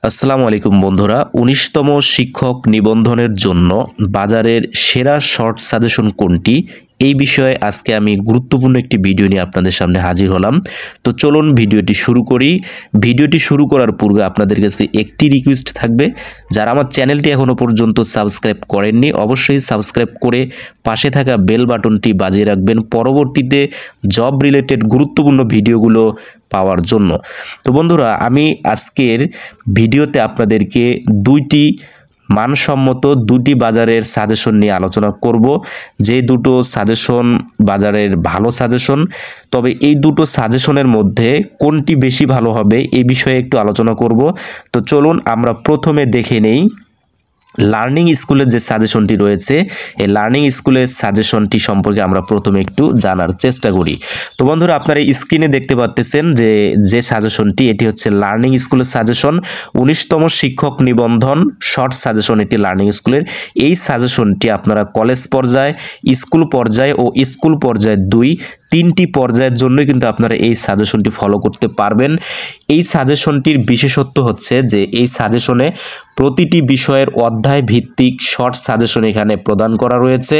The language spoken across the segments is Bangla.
আসসালামু আলাইকুম বন্ধুরা। ১৯তম শিক্ষক নিবন্ধনের জন্য বাজারের সেরা শর্ট সাজেশন কোনটি, এই বিষয়ে আজকে আমি গুরুত্বপূর্ণ একটি ভিডিও নিয়ে আপনাদের সামনে হাজির হলাম। তো চলুন ভিডিওটি শুরু করি। ভিডিওটি শুরু করার পূর্বে আপনাদের কাছে একটি রিকোয়েস্ট থাকবে, যারা আমার চ্যানেলটি এখনও পর্যন্ত সাবস্ক্রাইব করেননি অবশ্যই সাবস্ক্রাইব করে পাশে থাকা বেল বাটনটি বাজিয়ে রাখবেন পরবর্তীতে জব রিলেটেড গুরুত্বপূর্ণ ভিডিওগুলো পাওয়ার জন্য। তো বন্ধুরা, আমি আজকের ভিডিওতে আপনাদেরকে মানসম্মত দুটি বাজারের সাজেশন নিয়ে আলোচনা করব। যে দুটো সাজেশন বাজারের ভালো সাজেশন, তবে এই দুটো সাজেশনের মধ্যে কোনটি বেশি ভালো হবে এই বিষয়ে একটু আলোচনা করব। তো চলুন আমরা প্রথমে দেখে নেই লার্নিং স্কুলের যে সাজেশনটি রয়েছে, এই লার্নিং স্কুলের সাজেশনটি সম্পর্কে আমরা প্রথমে একটু জানার চেষ্টা করি। তো বন্ধুরা, আপনারা স্ক্রিনে দেখতে পাচ্ছেন যে সাজেশনটি, এটি হচ্ছে লার্নিং স্কুলের সাজেশন ১৯তম শিক্ষক নিবন্ধন শর্ট সাজেশন। এটি লার্নিং স্কুলের এই সাজেশনটি আপনারা কলেজ পর্যায়ে, স্কুল পর্যায়ে ও স্কুল পর্যায়ে তিনটি পর্যায়ের জন্য কিন্তু আপনারা এই সাজেশনটি ফলো করতে পারবেন। এই সাজেশনটির বিশেষত্ব হচ্ছে যে এই সাজেশনে প্রতিটি বিষয়ের অধ্যায় ভিত্তিক শর্ট সাজেশন এখানে প্রদান করা রয়েছে।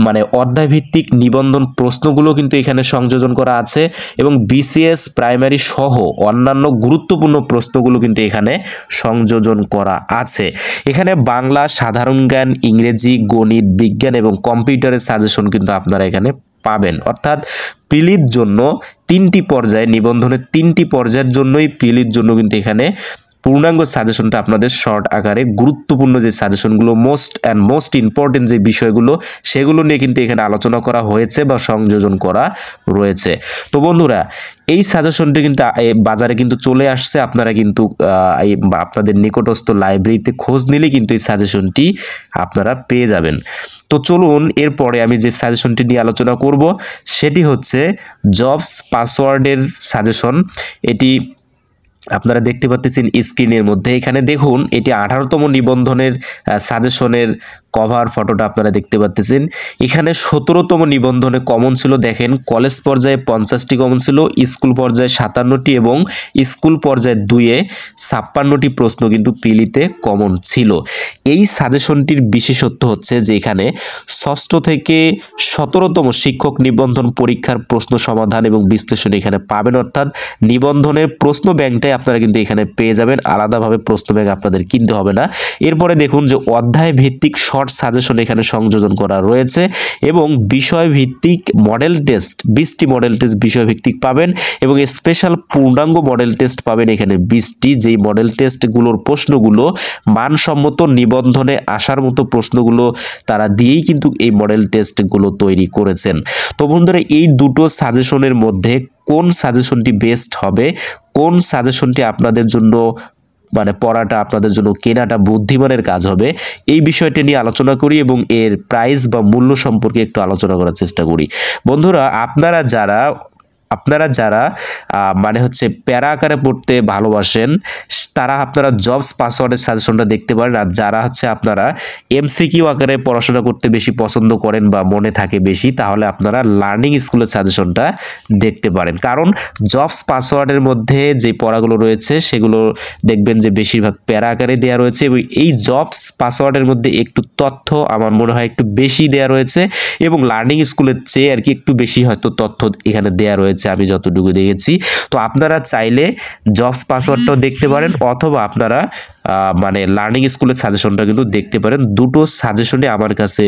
মানে অধ্যায় ভিত্তিক নিবন্ধন প্রশ্নগুলো কিন্তু এখানে সংযোজন করা আছে এবং বিসিএস প্রাইমারি সহ অন্যান্য গুরুত্বপূর্ণ প্রশ্নগুলো কিন্তু এখানে সংযোজন করা আছে। এখানে বাংলা, সাধারণ জ্ঞান, ইংরেজি, গণিত, বিজ্ঞান এবং কম্পিউটারের সাজেশন কিন্তু আপনারা এখানে পাবেন। অর্থাৎ প্রিলির জন্য তিনটি পর্যায়ে, নিবন্ধনের তিনটি পর্যায়ের জন্যই প্রিলির জন্য কিন্তু এখানে পূর্ণাঙ্গ সাজেশনটা আপনাদের শর্ট আকারে গুরুত্বপূর্ণ যে সাজেশনগুলো, মোস্ট ইম্পর্টেন্ট যে বিষয়গুলো, সেগুলো নিয়ে কিন্তু এখানে আলোচনা করা হয়েছে বা সংযোজন করা রয়েছে। তো বন্ধুরা, এই সাজেশনটি কিন্তু বাজারে কিন্তু চলে আসছে। আপনারা কিন্তু আপনাদের নিকটস্থ লাইব্রেরিতে খোঁজ নিলে কিন্তু এই সাজেশনটি আপনারা পেয়ে যাবেন। তো চলুন এরপরে আমি যে সাজেশনটি নিয়ে আলোচনা করব সেটি হচ্ছে জবস পাসওয়ার্ডের সাজেশন। এটি আপনারা দেখতে পাচ্ছেন স্ক্রিনের মধ্যে। এখানে দেখুন, এটি 18তম নিবন্ধনের সাজেশনের কভার ফটোটা আপনারা দেখতে পাচ্ছেন। এখানে 17তম নিবন্ধনে কমন ছিল, দেখেন কলেজ পর্যায়ে 50টি কমন ছিল, স্কুল পর্যায়ে 57টি এবং স্কুল পর্যায়ে 2-এ 56টি প্রশ্ন কিন্তু প্রিলিতে কমন ছিল। এই সাজেশনটির বিশেষত্ব হচ্ছে যে এখানে 6ষ্ঠ থেকে 17তম শিক্ষক নিবন্ধন পরীক্ষার প্রশ্ন সমাধান এবং বিশ্লেষণ এখানে পাবেন। অর্থাৎ নিবন্ধনের প্রশ্ন ব্যাংকটাই আপনারা কিন্তু এখানে পেয়ে যাবেন, আলাদাভাবে প্রশ্ন ব্যাংক আপনাদের কিনতে হবে না। এরপরে দেখুন যে অধ্যায় ভিত্তিক শর্ট সাজেশন এখানে সংযোজন করা রয়েছে এবং বিষয় ভিত্তিক মডেল টেস্ট 20টি মডেল টেস্ট বিষয় ভিত্তিক পাবেন এবং স্পেশাল পূর্ণাঙ্গ মডেল টেস্ট পাবেন এখানে 20টি। যেই মডেল টেস্টগুলোর প্রশ্নগুলো মানসম্মত নিবন্ধনে আসার মতো প্রশ্নগুলো তারা দিয়েই কিন্তু এই মডেল টেস্টগুলো তৈরি করেছেন। তো বন্ধুরা, এই দুটো সাজেশনের মধ্যে কোন সাজেশনটি বেস্ট হবে, কোন সাজেশনটি আপনাদের জন্য মানে পড়াটা আপনাদের জন্য কেনাটা বুদ্ধিমানের কাজ হবে, এই বিষয়টি নিয়ে আলোচনা করি এবং এর প্রাইস বা মূল্য সম্পর্কে একটু আলোচনা করার চেষ্টা করি। বন্ধুরা, আপনারা যারা মানে হচ্ছে প্যারা আকারে পড়তে ভালোবাসেন, তারা আপনারা জবস পাসওয়ার্ডের সাজেশনটা দেখতে পারেন। আর যারা হচ্ছে আপনারা এমসিকিউ আকারে পড়াশোনা করতে বেশি পছন্দ করেন বা মনে থাকে বেশি, তাহলে আপনারা লার্নিং স্কুলের সাজেশনটা দেখতে পারেন। কারণ জবস পাসওয়ার্ডের মধ্যে যে পড়াগুলো রয়েছে সেগুলো দেখবেন যে বেশিরভাগ প্যারা আকারে দেওয়া রয়েছে এবং এই জবস পাসওয়ার্ডের মধ্যে একটু তথ্য আমার মনে হয় একটু বেশি দেওয়া রয়েছে এবং লার্নিং স্কুলের চেয়ে আর কি একটু বেশি হয়তো তথ্য এখানে দেওয়া রয়েছে আমি যতটুকু দেখেছি। তো আপনারা চাইলে জবস পাসওয়ার্ডটাও দেখতে পারেন অথবা আপনারা মানে লার্নিং স্কুলের সাজেশনটা কিন্তু দেখতে পারেন। দুটো সাজেশনই আমার কাছে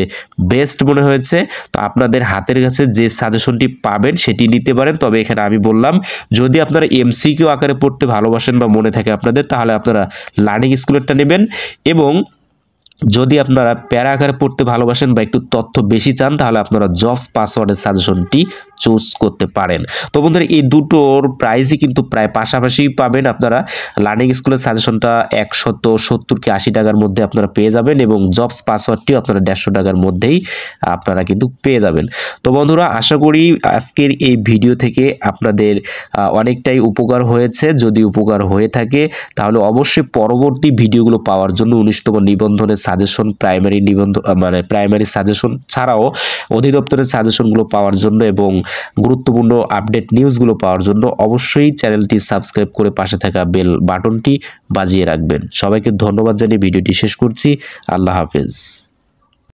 বেস্ট মনে হয়েছে। তো আপনাদের হাতের কাছে যে সাজেশনটি পাবেন সেটি নিতে পারেন। তবে এখানে আমি বললাম, যদি আপনারা এমসিকিউ আকারে পড়তে ভালোবাসেন বা মনে থাকে আপনাদের, তাহলে আপনারা লার্নিং স্কুলেরটা নেবেন এবং যদি আপনারা প্যারা আকারে পড়তে ভালোবাসেন বা একটু তথ্য বেশি চান, তাহলে আপনারা জবস পাসওয়ার্ডের সাজেশনটি চুজ করতে পারেন। তো বন্ধুরা, এই দুটোর প্রাইসই কিন্তু প্রায় পাশাপাশি পাবেন। আপনারা লার্নিং স্কুলের সাজেশনটা 170 কি 80 টাকার মধ্যে আপনারা পেয়ে যাবেন এবং জবস পাসওয়ার্ডটিও আপনারা 150 টাকার মধ্যেই আপনারা কিন্তু পেয়ে যাবেন। তো বন্ধুরা, আশা করি আজকের এই ভিডিও থেকে আপনাদের অনেকটাই উপকার হয়েছে। যদি উপকার হয়ে থাকে তাহলে অবশ্যই পরবর্তী ভিডিওগুলো পাওয়ার জন্য 19তম নিবন্ধনের সাজেশন প্রাইমারি নিবন্ধন মানে প্রাইমারি সাজেশন ছাড়াও অধিদপ্তরের সাজেশনগুলো পাওয়ার জন্য এবং গুরুত্বপূর্ণ আপডেট নিউজগুলো পাওয়ার জন্য অবশ্যই চ্যানেলটি সাবস্ক্রাইব করে পাশে থাকা বেল বাটনটি বাজিয়ে রাখবেন। সবাইকে ধন্যবাদ জানিয়ে ভিডিওটি শেষ করছি। আল্লাহ হাফেজ।